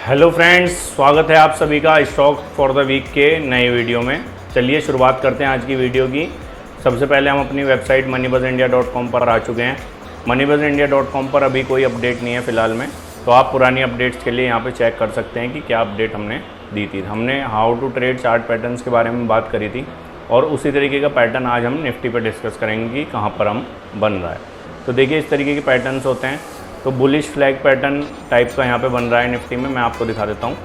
Hello friends, स्वागत है आप सभी का स्टॉक फॉर द वीक के नए वीडियो में। चलिए शुरुआत करते हैं आज की वीडियो की। सबसे पहले हम अपनी वेबसाइट moneybuzindia.com पर आ चुके हैं। moneybuzindia.com पर अभी कोई अपडेट नहीं है फ़िलहाल में, तो आप पुरानी अपडेट्स के लिए यहाँ पे चेक कर सकते हैं कि क्या अपडेट हमने दी थी। हमने how to trade chart patterns के बारे में बात करी थी और उसी तरीके का पैटर्न आज हम निफ्टी पर डिस्कस करेंगे कि कहाँ पर हम बन रहा है। तो देखिए, इस तरीके के पैटर्न्स होते हैं। तो बुलिश फ्लैग पैटर्न टाइप का यहाँ पे बन रहा है निफ्टी में। मैं आपको दिखा देता हूँ।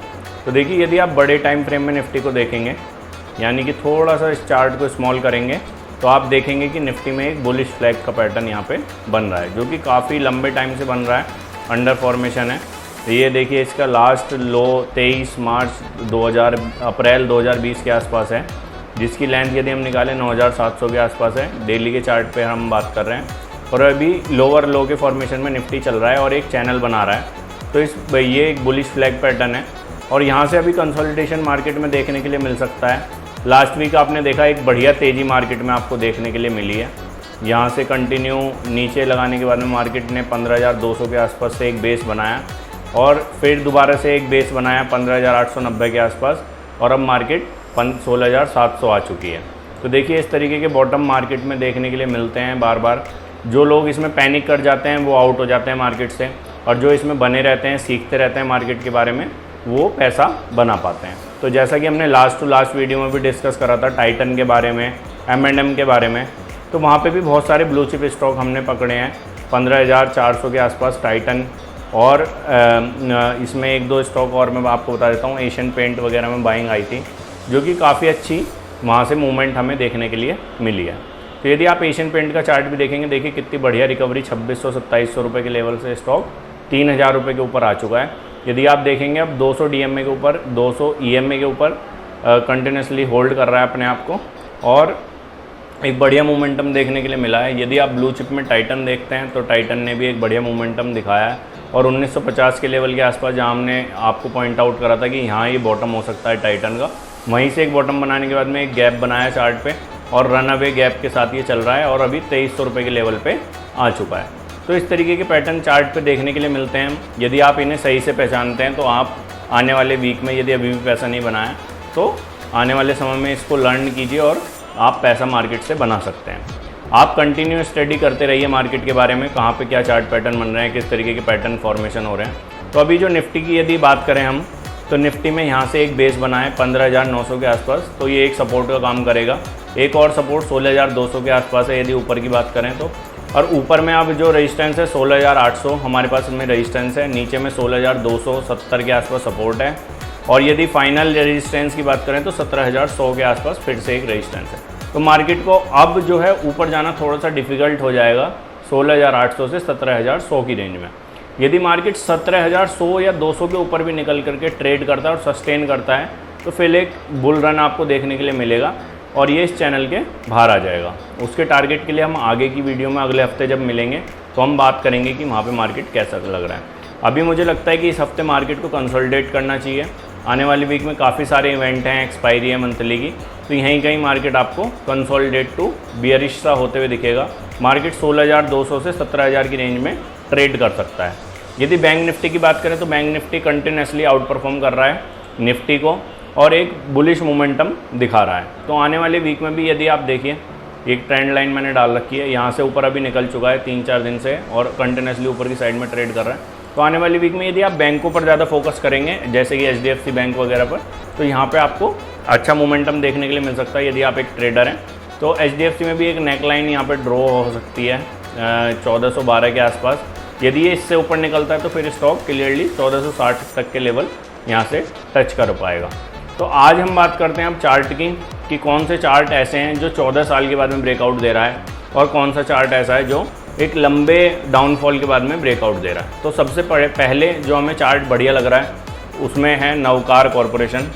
तो देखिए, यदि आप बड़े टाइम फ्रेम में निफ्टी को देखेंगे, यानी कि थोड़ा सा इस चार्ट को स्मॉल करेंगे, तो आप देखेंगे कि निफ्टी में एक बुलिश फ्लैग का पैटर्न यहाँ पे बन रहा है, जो कि काफ़ी लंबे टाइम से बन रहा है, अंडर फॉर्मेशन है। तो ये देखिए, इसका लास्ट लो 23 अप्रैल 2020 के आसपास है, जिसकी लेंथ यदि हम निकालें 9700 के आसपास है। डेली के चार्ट पे हम बात कर रहे हैं और अभी लोअर लो के फॉर्मेशन में निफ्टी चल रहा है और एक चैनल बना रहा है। तो ये एक बुलिश फ्लैग पैटर्न है और यहाँ से अभी कंसोलिडेशन मार्केट में देखने के लिए मिल सकता है। लास्ट वीक आपने देखा एक बढ़िया तेज़ी मार्केट में आपको देखने के लिए मिली है। यहाँ से कंटिन्यू नीचे लगाने के बाद में मार्केट ने 15,200 के आसपास से एक बेस बनाया और फिर दोबारा से एक बेस बनाया 15,890 के आसपास, और अब मार्केट 16,700 आ चुकी है। तो देखिए, इस तरीके के बॉटम मार्केट में देखने के लिए मिलते हैं बार बार। जो लोग इसमें पैनिक कर जाते हैं वो आउट हो जाते हैं मार्केट से, और जो इसमें बने रहते हैं, सीखते रहते हैं मार्केट के बारे में, वो पैसा बना पाते हैं। तो जैसा कि हमने लास्ट टू लास्ट वीडियो में भी डिस्कस करा था टाइटन के बारे में, M&M के बारे में, तो वहाँ पे भी बहुत सारे ब्लू चिप स्टॉक हमने पकड़े हैं। 15,400 के आसपास टाइटन, और इसमें एक दो स्टॉक और मैं आपको बता देता हूँ। एशियन पेंट वगैरह में बाइंग आई थी, जो कि काफ़ी अच्छी वहाँ से मूवमेंट हमें देखने के लिए मिली है। तो यदि आप एशियन पेंट का चार्ट भी देखेंगे, देखिए कितनी बढ़िया रिकवरी, 2600-2700 रुपये के लेवल से स्टॉक 3,000 रुपये के ऊपर आ चुका है। यदि आप देखेंगे अब 200 DMA के ऊपर, 200 EMA के ऊपर कंटिन्यूसली होल्ड कर रहा है अपने आप को, और एक बढ़िया मोमेंटम देखने के लिए मिला है। यदि आप ब्लू चिप में टाइटन देखते हैं, तो टाइटन ने भी एक बढ़िया मोमेंटम दिखाया है, और 1950 के लेवल के आसपास, जहाँ हमने आपको पॉइंट आउट करा था कि यहाँ ये बॉटम हो सकता है टाइटन का, वहीं से एक बॉटम बनाने के बाद में एक गैप बनाया चार्ट पे, और रन अवे गैप के साथ ये चल रहा है और अभी 2300 रुपये के लेवल पे आ चुका है। तो इस तरीके के पैटर्न चार्ट पे देखने के लिए मिलते हैं। यदि आप इन्हें सही से पहचानते हैं, तो आप आने वाले वीक में, यदि अभी भी पैसा नहीं बनाया, तो आने वाले समय में इसको लर्न कीजिए और आप पैसा मार्केट से बना सकते हैं। आप कंटिन्यू स्टडी करते रहिए मार्केट के बारे में, कहाँ पर क्या चार्ट पैटर्न बन रहे हैं, किस तरीके के पैटर्न फॉर्मेशन हो रहे हैं। तो अभी जो निफ्टी की यदि बात करें हम, तो निफ्टी में यहाँ से एक बेस बना है 15,900 के आसपास, तो ये एक सपोर्ट का काम करेगा। एक और सपोर्ट 16,200 के आसपास है यदि ऊपर की बात करें तो, और ऊपर में अब जो रेजिस्टेंस है 16,800 हमारे पास में रेजिस्टेंस है, नीचे में 16,270 के आसपास सपोर्ट है, और यदि फाइनल रेजिस्टेंस की बात करें तो 17,100 के आसपास फिर से एक रेजिस्टेंस है। तो मार्केट को अब जो है ऊपर जाना थोड़ा सा डिफ़िकल्ट हो जाएगा 16,800 से 17,100 की रेंज में। यदि मार्केट 17,100 या 200 के ऊपर भी निकल करके ट्रेड करता है और सस्टेन करता है, तो फिर एक बुल रन आपको देखने के लिए मिलेगा और ये इस चैनल के बाहर आ जाएगा। उसके टारगेट के लिए हम आगे की वीडियो में अगले हफ्ते जब मिलेंगे तो हम बात करेंगे कि वहाँ पे मार्केट कैसा लग रहा है। अभी मुझे लगता है कि इस हफ्ते मार्केट को कंसोलिडेट करना चाहिए। आने वाली वीक में काफ़ी सारे इवेंट हैं, एक्सपायरी है मंथली की, तो यहीं कहीं मार्केट आपको कंसोलिडेट टू बियरिश सा होते हुए दिखेगा। मार्केट 16,200 से 17,000 की रेंज में ट्रेड कर सकता है। यदि बैंक निफ्टी की बात करें, तो bank Nifty continuously out perform कर रहा है निफ्टी को और एक बुलिश मोमेंटम दिखा रहा है। तो आने वाले वीक में भी यदि आप देखिए, एक ट्रेंड लाइन मैंने डाल रखी है, यहाँ से ऊपर अभी निकल चुका है 3-4 दिन से और कंटिन्यूसली ऊपर की साइड में ट्रेड कर रहा है। तो आने वाली वीक में यदि आप बैंकों पर ज़्यादा फोकस करेंगे, जैसे कि HDFC बैंक वगैरह पर, तो यहाँ पे आपको अच्छा मोमेंटम देखने के लिए मिल सकता है यदि आप एक ट्रेडर हैं। तो HDFC में भी एक नेक लाइन यहाँ पर ड्रॉ हो सकती है 1412 के आसपास। यदि ये इससे ऊपर निकलता है तो फिर स्टॉक क्लियरली 1460 तक के लेवल यहाँ से टच कर पाएगा। तो आज हम बात करते हैं अब चार्ट की, कि कौन से चार्ट ऐसे हैं जो 14 साल के बाद में ब्रेकआउट दे रहा है, और कौन सा चार्ट ऐसा है जो एक लंबे डाउनफॉल के बाद में ब्रेकआउट दे रहा है। तो सबसे पहले जो हमें चार्ट बढ़िया लग रहा है उसमें है नवकार कॉरपोरेशन।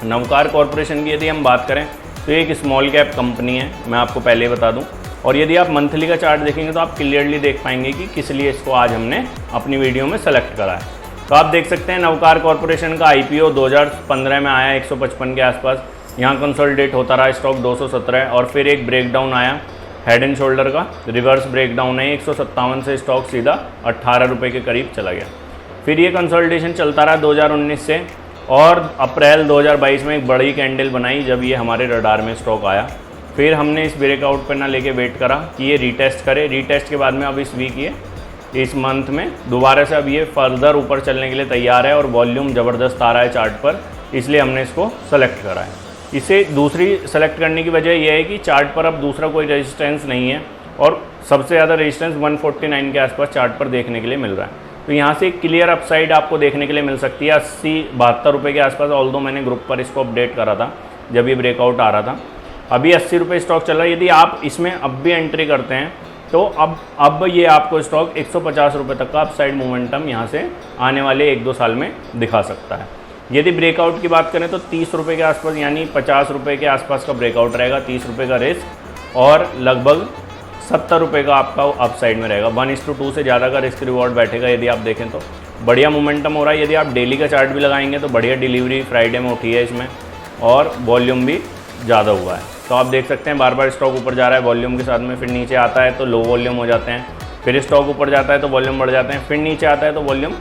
नवकार कॉरपोरेशन की यदि हम बात करें तो एक स्मॉल कैप कंपनी है, मैं आपको पहले ही बता दूं। और यदि आप मंथली का चार्ट देखेंगे तो आप क्लियरली देख पाएंगे कि किस लिए इसको आज हमने अपनी वीडियो में सेलेक्ट करा है। तो आप देख सकते हैं नवकार कॉरपोरेशन का IPO 2015 में आया 155 के आसपास, यहाँ कंसोलिडेट होता रहा स्टॉक 217, और फिर एक ब्रेकडाउन आया हेड एंड शोल्डर का, रिवर्स ब्रेकडाउन है 157 से स्टॉक सीधा 18 रुपये के करीब चला गया। फिर ये कंसोलिडेशन चलता रहा 2019 से, और अप्रैल 2022 में एक बड़ी कैंडल बनाई जब ये हमारे रडार में स्टॉक आया। फिर हमने इस ब्रेकआउट पर ना लेके वेट करा कि ये रीटेस्ट करे। रीटेस्ट के बाद में अब इस वीक ये इस मंथ में दोबारा से अब ये फर्दर ऊपर चलने के लिए तैयार है और वॉल्यूम ज़बरदस्त आ रहा है चार्ट पर, इसलिए हमने इसको सेलेक्ट करा है। इसे दूसरी सेलेक्ट करने की वजह यह है कि चार्ट पर अब दूसरा कोई रेजिस्टेंस नहीं है और सबसे ज़्यादा रेजिस्टेंस 149 के आसपास चार्ट पर देखने के लिए मिल रहा है। तो यहाँ से एक क्लियर अपसाइड आपको देखने के लिए मिल सकती है 80-72 रुपये के आसपास। ऑल्दो मैंने ग्रुप पर इसको अपडेट करा था जब ये ब्रेकआउट आ रहा था। अभी 80 रुपये स्टॉक चल रहा है। यदि आप इसमें अब भी एंट्री करते हैं तो अब ये आपको स्टॉक 150 रुपये तक का अपसाइड मोमेंटम यहाँ से आने वाले 1-2 साल में दिखा सकता है। यदि ब्रेकआउट की बात करें तो 30 रुपये के आसपास यानी 50 रुपये के आसपास का ब्रेकआउट रहेगा, 30 रुपये का रिस्क और लगभग 70 रुपये का आपका अपसाइड में रहेगा। 1:2 से ज़्यादा का रिस्क रिवॉर्ड बैठेगा यदि आप देखें तो। बढ़िया मोमेंटम हो रहा है। यदि आप डेली का चार्ट भी लगाएंगे तो बढ़िया डिलीवरी फ्राइडे में उठी है इसमें और वॉल्यूम भी ज़्यादा हुआ है। तो आप देख सकते हैं बार बार स्टॉक ऊपर जा रहा है वॉल्यूम के साथ में, फिर नीचे आता है तो लो वॉल्यूम हो जाते हैं, फिर स्टॉक ऊपर जाता है तो वॉल्यूम बढ़ जाते हैं, फिर नीचे आता है तो वॉल्यूम।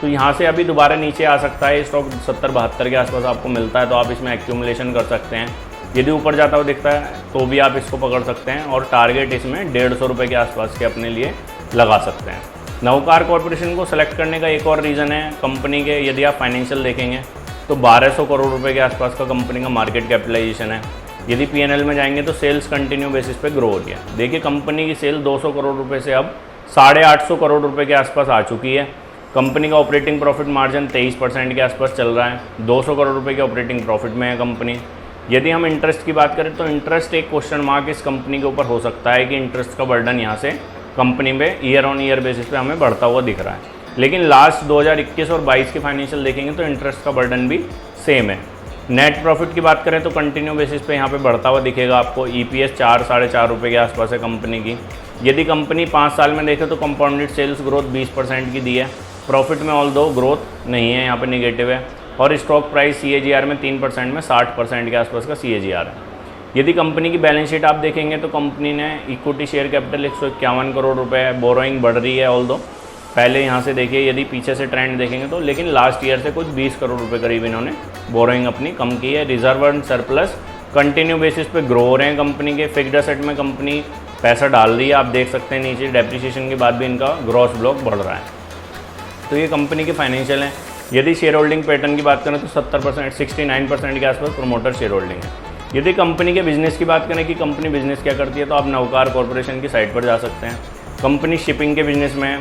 तो यहाँ से अभी दोबारा नीचे आ सकता है। स्टॉक 70-72 के आसपास आपको मिलता है तो आप इसमें एक्यूमुलेशन कर सकते हैं। यदि ऊपर जाता हुआ दिखता है तो भी आप इसको पकड़ सकते हैं और टारगेट इसमें 150 रुपये के आसपास के अपने लिए लगा सकते हैं। नवकार कॉर्पोरेशन को सेलेक्ट करने का एक और रीज़न है कंपनी के, यदि आप फाइनेंशियल देखेंगे तो 1200 करोड़ रुपए के आसपास का कंपनी का मार्केट कैपिटलाइजेशन है। यदि पीएनएल में जाएंगे तो सेल्स कंटिन्यू बेसिस पे ग्रो हो रही है। देखिए कंपनी की सेल 200 करोड़ रुपए से अब 850 करोड़ रुपए के आसपास आ चुकी है। कंपनी का ऑपरेटिंग प्रॉफिट मार्जिन 23% के आसपास चल रहा है। 200 करोड़ रुपए के ऑपरेटिंग प्रॉफिट में है कंपनी। यदि हम इंटरेस्ट की बात करें तो इंटरेस्ट एक क्वेश्चन मार्क इस कंपनी के ऊपर हो सकता है कि इंटरेस्ट का बर्डन यहाँ से कंपनी में ईयर ऑन ईयर बेसिस पे हमें बढ़ता हुआ दिख रहा है। लेकिन लास्ट 2021 और 22 के फाइनेंशियल देखेंगे तो इंटरेस्ट का बर्डन भी सेम है। नेट प्रॉफिट की बात करें तो कंटिन्यू बेसिस पे यहाँ पे बढ़ता हुआ दिखेगा आपको। EPS 4-4.5 रुपये के आसपास है कंपनी की। यदि कंपनी 5 साल में देखे तो कंपाउंडेड सेल्स ग्रोथ 20% की दी है। प्रॉफिट में ऑल्दो ग्रोथ नहीं है, यहाँ पे निगेटिव है। और स्टॉक प्राइस CAGR में 3% में 60% के आसपास का CAGR है। यदि कंपनी की बैलेंस शीट आप देखेंगे तो कंपनी ने इक्विटी शेयर कैपिटल 151 करोड़ रुपए है। बोरोइंग बढ़ रही है ऑल्दो पहले यहाँ से देखिए यदि पीछे से ट्रेंड देखेंगे तो, लेकिन लास्ट ईयर से कुछ 20 करोड़ रुपए करीब इन्होंने बोरोइंग अपनी कम की है। Reserve and surplus continue basis पे ग्रो हो रहे हैं कंपनी के। फिक्स्ड एसेट में कंपनी पैसा डाल रही है, आप देख सकते हैं नीचे डेप्रिसिएशन के बाद भी इनका ग्रॉस ब्लॉक बढ़ रहा है। तो ये कंपनी के फाइनेंशियल हैं। यदि शेयर होल्डिंग पैटर्न की बात करें तो 70% 69% के आसपास प्रोमोटर शेयर होल्डिंग है। यदि कंपनी के बिजनेस की बात करें कि कंपनी बिजनेस क्या करती है तो आप नवकार कॉर्पोरेशन की साइट पर जा सकते हैं। कंपनी शिपिंग के बिजनेस में है,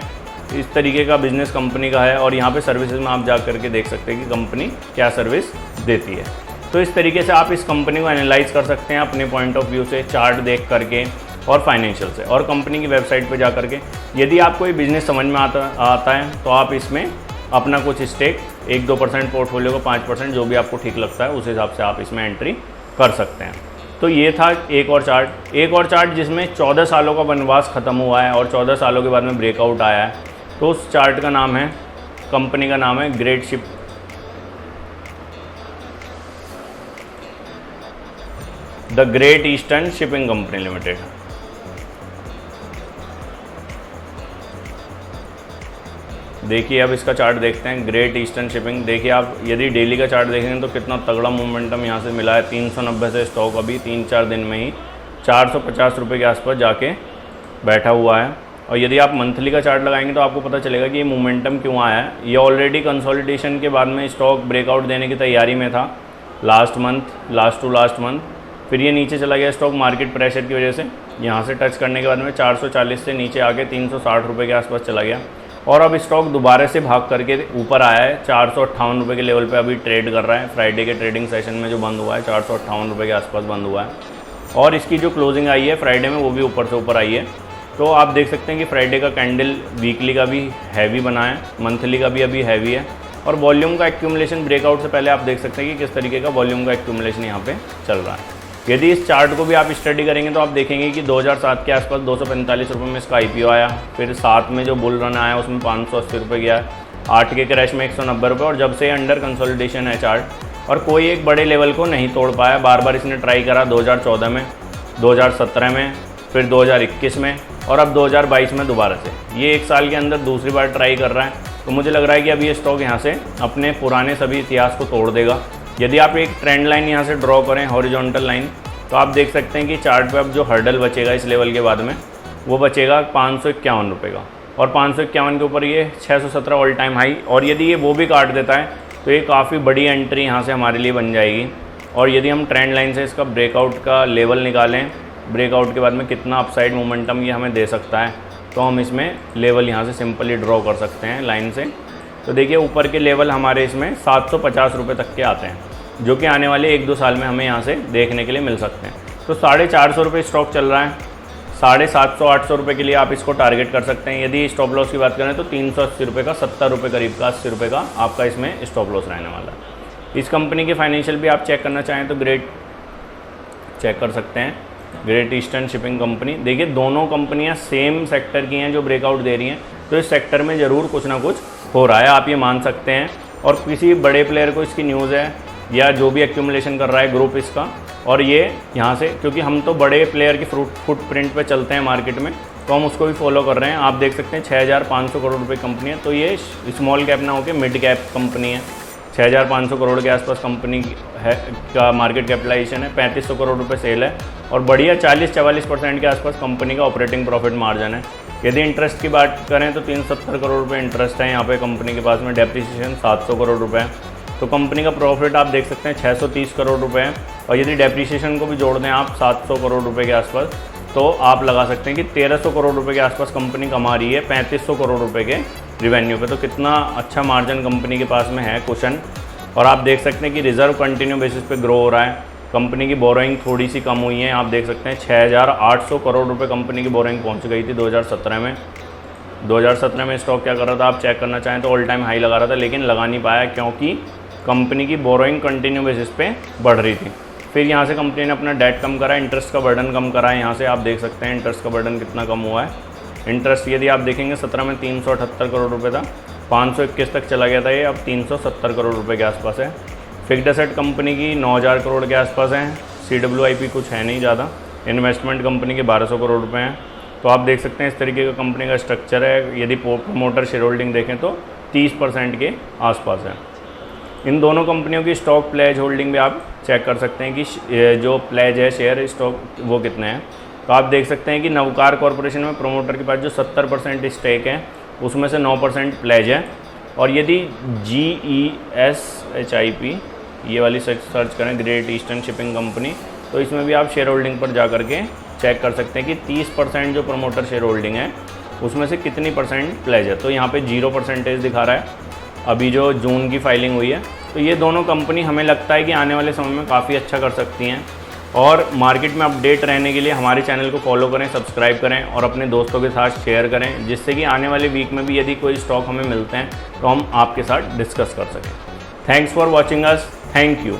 इस तरीके का बिजनेस कंपनी का है और यहाँ पे सर्विसेज में आप जा करके देख सकते हैं कि कंपनी क्या सर्विस देती है। तो इस तरीके से आप इस कंपनी को एनालाइज कर सकते हैं अपने पॉइंट ऑफ व्यू से, चार्ट देख करके और फाइनेंशियल से और कंपनी की वेबसाइट पे जा करके। यदि आपको ये बिज़नेस समझ में आता है तो आप इसमें अपना कुछ स्टेक 1-2% पोर्टफोलियो को 5% जो भी आपको ठीक लगता है उस हिसाब से आप इसमें एंट्री कर सकते हैं। तो ये था एक और चार्ट जिसमें 14 सालों का वनवास खत्म हुआ है और 14 सालों के बाद में ब्रेकआउट आया है। तो उस चार्ट का नाम है, कंपनी का नाम है great ship, the great eastern shipping company limited. देखिए अब इसका चार्ट देखते हैं, ग्रेट ईस्टर्न शिपिंग। देखिए आप यदि डेली का चार्ट देखेंगे तो कितना तगड़ा मोमेंटम यहाँ से मिला है। 390 से स्टॉक अभी 3-4 दिन में ही 450 रुपये के आसपास जाके बैठा हुआ है। और यदि आप मंथली का चार्ट लगाएंगे तो आपको पता चलेगा कि ये मोमेंटम क्यों आया है। ये ऑलरेडी कंसोलिडेशन के बाद में स्टॉक ब्रेकआउट देने की तैयारी में था लास्ट मंथ। फिर ये नीचे चला गया स्टॉक मार्केट प्रेशर की वजह से। यहाँ से टच करने के बाद में 440 से नीचे आके 360 रुपये के आसपास चला गया और अब स्टॉक दोबारा से भाग करके ऊपर आया है। 458 रुपये के लेवल पे अभी ट्रेड कर रहा है। फ्राइडे के ट्रेडिंग सेशन में जो बंद हुआ है 458 रुपये के आसपास बंद हुआ है और इसकी जो क्लोजिंग आई है फ्राइडे में वो भी ऊपर से ऊपर आई है। तो आप देख सकते हैं कि फ्राइडे का कैंडल वीकली का भी हैवी बना है, मंथली का भी अभी हैवी है और वॉल्यूम का एक्यूमुलेशन ब्रेकआउट से पहले आप देख सकते हैं कि किस तरीके का वॉल्यूम का एक्यूमुलेशन यहाँ पे चल रहा है। यदि इस चार्ट को भी आप स्टडी करेंगे तो आप देखेंगे कि 2007 के आसपास 245 रुपये में इसका IPO आया। फिर 7 में जो बुल रन आया उसमें 580 रुपये गया, 8 के क्रैश में 190 रुपये और जब से अंडर कंसोलिडेशन है चार्ट और कोई एक बड़े लेवल को नहीं तोड़ पाया। बार बार इसने ट्राई करा 2014 में, 2017 में, फिर 2021 में और अब 2022 में दोबारा से। ये 1 साल के अंदर दूसरी बार ट्राई कर रहा है। तो मुझे लग रहा है कि अब ये स्टॉक यहाँ से अपने पुराने सभी इतिहास को तोड़ देगा। यदि आप एक ट्रेंड लाइन यहाँ से ड्रॉ करें, हॉरिजॉन्टल लाइन, तो आप देख सकते हैं कि चार्ट पे अब जो हर्डल बचेगा इस लेवल के बाद में वो बचेगा 551 रुपये का, और 551 के ऊपर ये 617 ऑल टाइम हाई, और यदि ये वो भी काट देता है तो ये काफ़ी बड़ी एंट्री यहाँ से हमारे लिए बन जाएगी। और यदि हम ट्रेंड लाइन से इसका ब्रेकआउट का लेवल निकालें, ब्रेकआउट के बाद में कितना अपसाइड मोमेंटम ये हमें दे सकता है, तो हम इसमें लेवल यहाँ से सिंपली ड्रॉ कर सकते हैं लाइन से। तो देखिए ऊपर के लेवल हमारे इसमें 750 रुपये तक के आते हैं, जो कि आने वाले 1-2 साल में हमें यहाँ से देखने के लिए मिल सकते हैं। तो 450 रुपये स्टॉक चल रहा है, 750-800 रुपये के लिए आप इसको टारगेट कर सकते हैं। यदि स्टॉप लॉस की बात करें तो 380 रुपये का, 70 रुपये करीब का, 80 रुपये का आपका इसमें स्टॉप लॉस रहने वाला है। इस कंपनी के फाइनेंशियल भी आप चेक करना चाहें तो ग्रेट चेक कर सकते हैं, ग्रेट ईस्टर्न शिपिंग कंपनी। देखिए दोनों कंपनियां सेम सेक्टर की हैं जो ब्रेकआउट दे रही हैं, तो इस सेक्टर में ज़रूर कुछ ना कुछ हो रहा है, आप ये मान सकते हैं। और किसी बड़े प्लेयर को इसकी न्यूज़ है या जो भी एक्यूमुलेशन कर रहा है ग्रुप इसका, और ये यहाँ से, क्योंकि हम तो बड़े प्लेयर की फुटप्रिंट पे चलते हैं मार्केट में, तो हम उसको भी फॉलो कर रहे हैं। आप देख सकते हैं 6500 करोड़ रुपए कंपनी है, तो ये स्मॉल कैप ना होकर मिड कैप कंपनी है। 6500 करोड़ के आसपास कंपनी है का मार्केट कैपिटलाइजेशन है, 3500 करोड़ रुपए सेल है, और बढ़िया 40-44% के आसपास कंपनी का ऑपरेटिंग प्रॉफिट मार्जिन है। यदि इंटरेस्ट की बात करें तो 370 करोड़ रुपये इंटरेस्ट है यहाँ पे कंपनी के पास में, डेप्रिसिएशन 700 करोड़ रुपये है। तो कंपनी का प्रॉफिट आप देख सकते हैं 630 करोड़ रुपए है, और यदि डेप्रिसिएशन को भी जोड़ दें आप 700 करोड़ रुपए के आसपास, तो आप लगा सकते हैं कि 1300 करोड़ रुपए के आसपास कंपनी कमा रही है 3500 करोड़ रुपए के रिवेन्यू पे। तो कितना अच्छा मार्जिन कंपनी के पास में है, कुशन। और आप देख सकते हैं कि रिजर्व कंटिन्यू बेसिस पे ग्रो हो रहा है। कंपनी की बोरोइंग थोड़ी सी कम हुई है, आप देख सकते हैं 6800 करोड़ रुपये कंपनी की बोरोइंग पहुँच गई थी 2017 में। 2017 में स्टॉक क्या कर रहा था, आप चेक करना चाहें तो ऑल टाइम हाई लगा रहा था, लेकिन लगा नहीं पाया क्योंकि कंपनी की बोरोइंग कंटिन्यू बेसिस पे बढ़ रही थी। फिर यहाँ से कंपनी ने अपना डेट कम करा, इंटरेस्ट का बर्डन कम करा है। यहाँ से आप देख सकते हैं इंटरेस्ट का बर्डन कितना कम हुआ है। इंटरेस्ट यदि आप देखेंगे 17 में 378 करोड़ रुपए था, 521 तक चला गया था, ये अब 370 करोड़ रुपए के आसपास है। फिक्स्ड एसेट कंपनी की 9000 करोड़ के आसपास है। CWIP कुछ है नहीं ज़्यादा। इन्वेस्टमेंट कंपनी के 1200 करोड़ रुपए हैं। तो आप देख सकते हैं इस तरीके का कंपनी का स्ट्रक्चर है। यदि प्रोमोटर शेयर होल्डिंग देखें तो 30% के आसपास है। इन दोनों कंपनियों की स्टॉक प्लेज होल्डिंग भी आप चेक कर सकते हैं कि जो प्लेज है शेयर स्टॉक वो कितने हैं। तो आप देख सकते हैं कि नवकार कॉरपोरेशन में प्रोमोटर के पास जो 70% स्टेक है उसमें से 9% प्लेज है। और यदि GESHIP ये वाली सर्च करें, ग्रेट ईस्टर्न शिपिंग कंपनी, तो इसमें भी आप शेयर होल्डिंग पर जा करके चेक कर सकते हैं कि 30% जो प्रमोटर शेयर होल्डिंग है उसमें से कितनी परसेंट प्लेज है। तो यहाँ पे 0% दिखा रहा है अभी जो जून की फाइलिंग हुई है। तो ये दोनों कंपनी हमें लगता है कि आने वाले समय में काफ़ी अच्छा कर सकती हैं। और मार्केट में अपडेट रहने के लिए हमारे चैनल को फॉलो करें, सब्सक्राइब करें और अपने दोस्तों के साथ शेयर करें, जिससे कि आने वाले वीक में भी यदि कोई स्टॉक हमें मिलते हैं तो हम आपके साथ डिस्कस कर सकें। Thanks for watching us. Thank you.